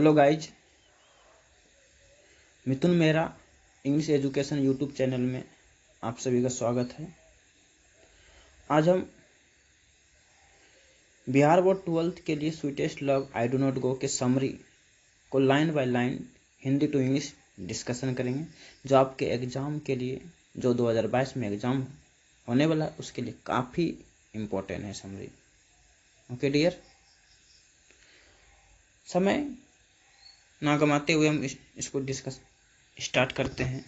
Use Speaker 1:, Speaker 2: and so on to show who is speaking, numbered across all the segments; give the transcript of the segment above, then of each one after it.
Speaker 1: Hello guys, Mithun Mehra English education YouTube channel में आप सभी का स्वागत है। आज हम बिहार बोर्ड 12th के लिए sweetest love I do not go के समरी को line by line Hindi to English discussion करेंगे, जो आपके एग्ज़ाम के लिए जो 2022 में एग्ज़ाम होने वाला है उसके लिए काफ़ी इम्पोर्टेंट है समरी। ओके डियर, समय ना गंवाते हुए हम इसको डिस्कस स्टार्ट करते हैं।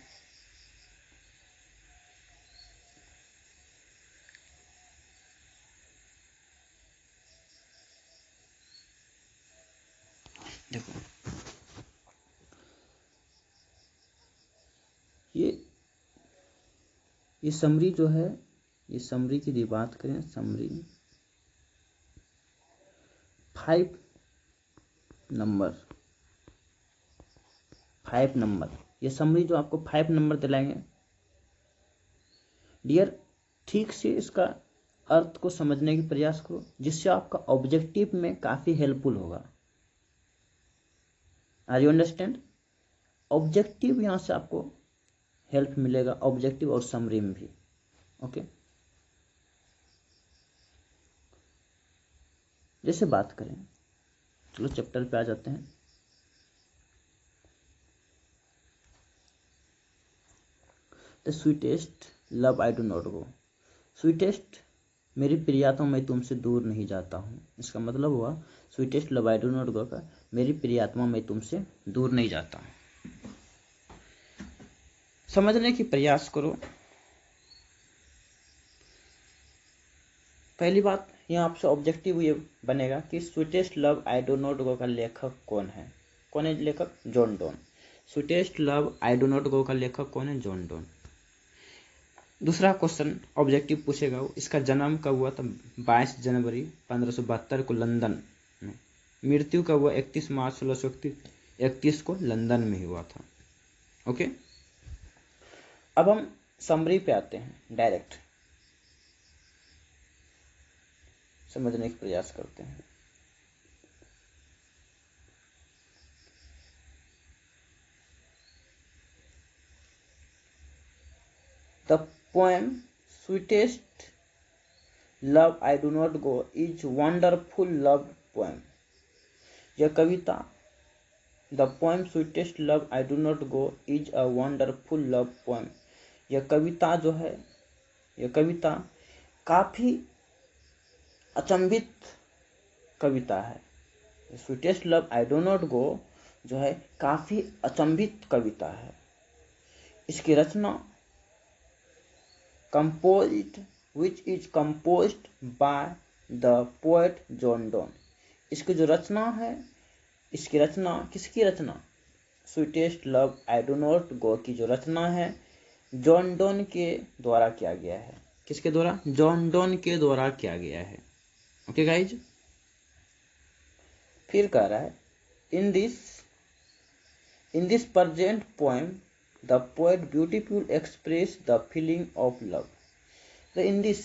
Speaker 1: देखो, ये समरी जो है, ये समरी की यदि बात करें, समरी 5 नंबर, ये समरी जो आपको 5 नंबर दिलाएंगे डियर, ठीक से इसका अर्थ को समझने की प्रयास करो, जिससे आपका ऑब्जेक्टिव में काफ़ी हेल्पफुल होगा। Are you understand? ऑब्जेक्टिव यहाँ से आपको हेल्प मिलेगा, ऑब्जेक्टिव और समरी में भी। ओके, जैसे बात करें, चलो चैप्टर पे आ जाते हैं। The sweetest love I do not go. Sweetest, मेरी प्रियात्मा मैं तुमसे दूर नहीं जाता हूँ। इसका मतलब हुआ sweetest love I do not go का मेरी प्रियात्मा मैं तुमसे दूर नहीं जाता हूँ। समझने की प्रयास करो। पहली बात, यहाँ आपसे ऑब्जेक्टिव ये बनेगा कि sweetest love I do not go का लेखक कौन है? कौन है लेखक? John Donne. Sweetest love I do not go का लेखक कौन है? John Donne. दूसरा क्वेश्चन ऑब्जेक्टिव पूछेगा, इसका जन्म कब हुआ था? 22 जनवरी 1572 को लंदन में। मृत्यु कब हुआ? 31 मार्च 1631 को लंदन में हुआ था। ओके, अब हम समरी पे आते हैं, डायरेक्ट समझने का प्रयास करते हैं। The poem sweetest love I do not go is wonderful love poem. यह कविता, the poem sweetest love I do not go is a wonderful love poem, यह कविता जो है, यह कविता काफी अचंभित कविता है। Sweetest love I do not go जो है काफी अचंभित कविता है। इसकी रचना composed which is composed by the poet John Donne. इसकी जो रचना है, इसकी रचना किसकी रचना? Sweetest love I do not go की जो रचना है जॉन डोन के द्वारा किया गया है। किसके द्वारा? जॉन डोन के द्वारा किया गया है। ओके गाइज, फिर कह रहा है, in this present poem the poet beautiful express the feeling of love. तो इन दिस,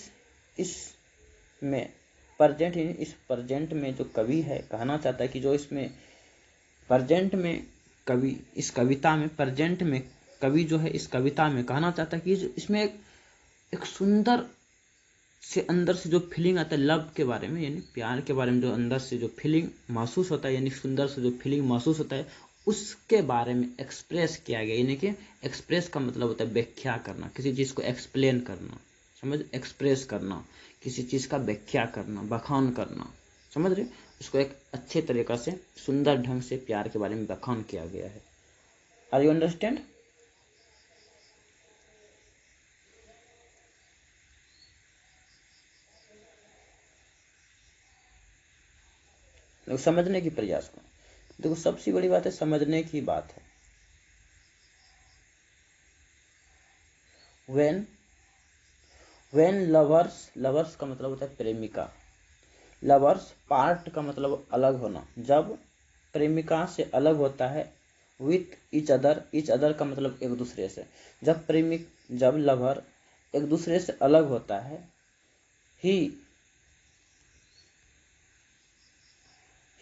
Speaker 1: इसमें प्रेजेंट, इस प्रेजेंट में जो कवि है कहना चाहता है कि जो इसमें प्रेजेंट में कवि, इस कविता में प्रेजेंट में कवि जो है इस कविता में कहना चाहता है कि इसमें एक सुंदर से अंदर से जो फीलिंग आता है लव के बारे में, यानी प्यार के बारे में जो अंदर से जो फीलिंग महसूस होता है, यानी सुंदर से जो फीलिंग महसूस होता है, उसके बारे में एक्सप्रेस किया गया। यानी कि एक्सप्रेस का मतलब होता है व्याख्या करना, किसी चीज़ को एक्सप्लेन करना, समझ, एक्सप्रेस करना, किसी चीज़ का व्याख्या करना, बखान करना, समझ रहे? उसको एक अच्छे तरीक़ा से सुंदर ढंग से प्यार के बारे में बखान किया गया है। Are you understand? समझने की प्रयास करो। देखो, सबसे बड़ी बात है समझने की बात है। when लवर्स का मतलब होता है प्रेमिका। लवर्स पार्ट का मतलब अलग होना। जब प्रेमिका से अलग होता है, विथ ईच अदर का मतलब एक दूसरे से। जब लवर एक दूसरे से अलग होता है,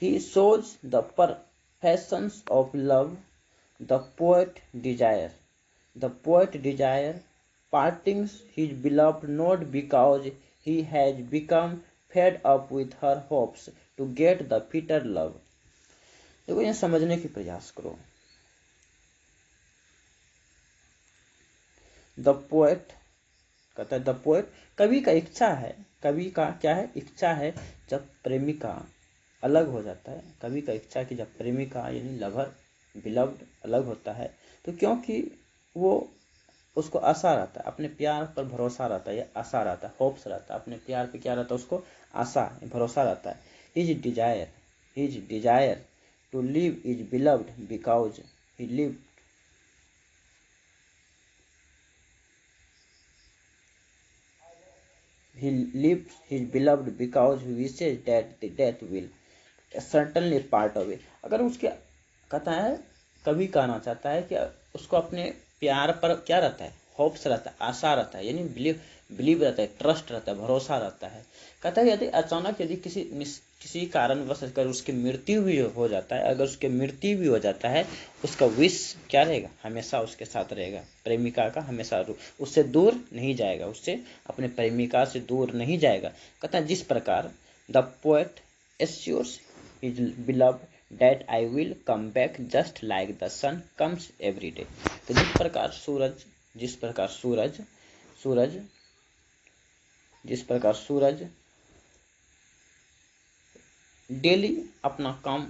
Speaker 1: he shows the fashions of love the poet desire parting his beloved not because he has become fed up with her hopes to get the fitter love। देखो ये समझने की प्रयास करो। द पोएट कहता है द पोएट कवि का इच्छा है, कवि का क्या है, इच्छा है जब प्रेमिका अलग हो जाता है, कवि का इच्छा है कि जब प्रेमिका यानी लवर बिलव्ड अलग होता है तो क्योंकि वो उसको आशा रहता है, अपने प्यार पर भरोसा रहता है, या आशा रहता है, होप्स रहता है, अपने प्यार पे क्या रहता है, उसको आशा भरोसा रहता है। His desire to live is beloved because he live his beloved because he wishes that the death will certainly part away। अगर उसके कहता है कवि कहना चाहता है कि उसको अपने प्यार पर क्या रहता है, होप्स रहता है, आशा रहता है, यानी बिलीव रहता है, ट्रस्ट रहता है, भरोसा रहता है। कहता है यदि अचानक यदि किसी कारणवश अगर उसकी मृत्यु भी हो जाता है, अगर उसकी मृत्यु भी हो जाता है, उसका विश क्या रहेगा, हमेशा उसके साथ रहेगा, प्रेमिका का हमेशा उससे दूर नहीं जाएगा, उससे अपने प्रेमिका से दूर नहीं जाएगा। कहता है जिस प्रकार the poet assures his beloved that I will come back just like the sun comes every day। तो जिस प्रकार सूरज डेली अपना काम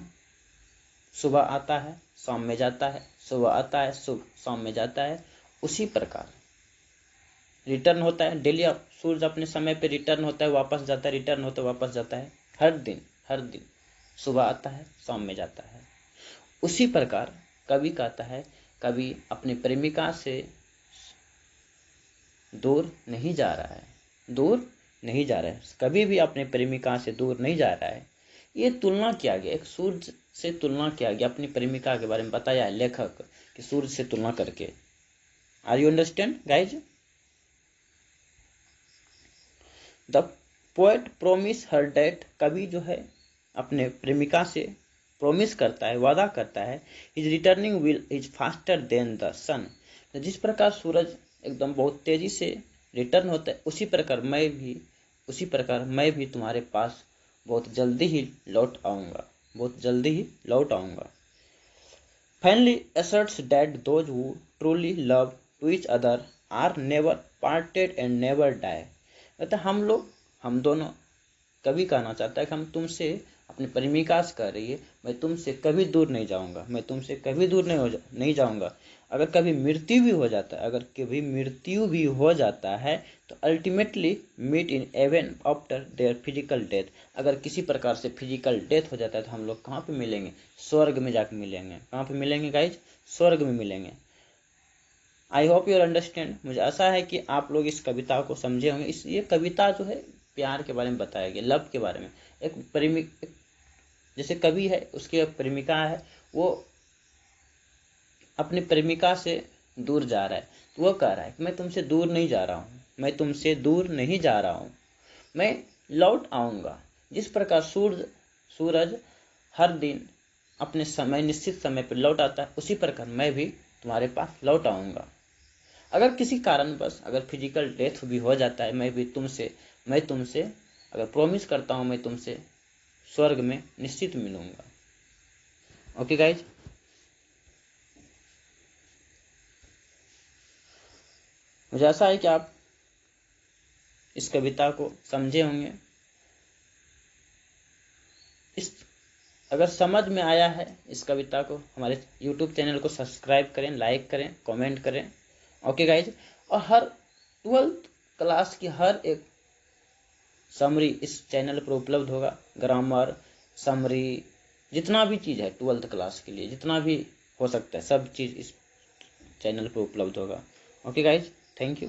Speaker 1: सुबह आता है शाम में जाता है, सुबह आता है शाम में जाता है, उसी प्रकार रिटर्न होता है डेली। सूरज अपने समय पे रिटर्न होता है, वापस जाता है, रिटर्न होता है, वापस जाता है, हर दिन सुबह आता है शाम में जाता है। उसी प्रकार कवि कहता है कवि अपने प्रेमिका से दूर नहीं जा रहा है, कभी भी अपने प्रेमिका से दूर नहीं जा रहा है। ये तुलना किया गया, एक सूरज से तुलना किया गया, अपनी प्रेमिका के बारे में बताया है लेखक कि सूरज से तुलना करके। Are you understand guys? The poet promise her date, कवि जो है अपने प्रेमिका से प्रोमिस करता है, वादा करता है, his returning will is faster than the sun. जिस प्रकार सूरज एकदम बहुत तेजी से रिटर्न होता है, उसी प्रकार मैं भी तुम्हारे पास बहुत जल्दी ही लौट आऊंगा। Finally asserts that those who truly love to each other are never parted and never die। मतलब हम दोनों, कभी कहना चाहता है कि हम तुमसे अपनी प्रेमिका से कह रही है मैं तुमसे कभी दूर नहीं जाऊंगा। अगर कभी मृत्यु भी हो जाता है तो ultimately meet in heaven after their physical death. अगर किसी प्रकार से फिजिकल डेथ हो जाता है तो हम लोग कहाँ पे मिलेंगे? स्वर्ग में जाकर मिलेंगे। कहाँ पे मिलेंगे गाइज? स्वर्ग में मिलेंगे। I hope you understand. मुझे आशा है कि आप लोग इस कविता को समझे होंगे। ये कविता जो है प्यार के बारे में बताया गया, लव के बारे में। एक जैसे कवि है, उसकी प्रेमिका है, वो अपनी प्रेमिका से दूर जा रहा है तो वो कह रहा है कि मैं तुमसे दूर नहीं जा रहा हूँ, मैं लौट आऊंगा। जिस प्रकार सूरज हर दिन अपने समय निश्चित समय पर लौट आता है, उसी प्रकार मैं भी तुम्हारे पास लौट आऊंगा। अगर किसी कारणवश अगर फिजिकल डेथ भी हो जाता है, मैं तुमसे अगर प्रॉमिस करता हूं मैं तुमसे स्वर्ग में निश्चित मिलूंगा। ओके गाइज, मुझे आशा है कि आप इस कविता को समझे होंगे। अगर समझ में आया है इस कविता को, हमारे YouTube चैनल को सब्सक्राइब करें, लाइक करें, कमेंट करें। ओके गाइज, और हर 12th क्लास की हर एक समरी इस चैनल पर उपलब्ध होगा। ग्रामर, समरी, जितना भी चीज़ है 12th क्लास के लिए, जितना भी हो सकता है सब चीज़ इस चैनल पर उपलब्ध होगा। Okay guys, thank you.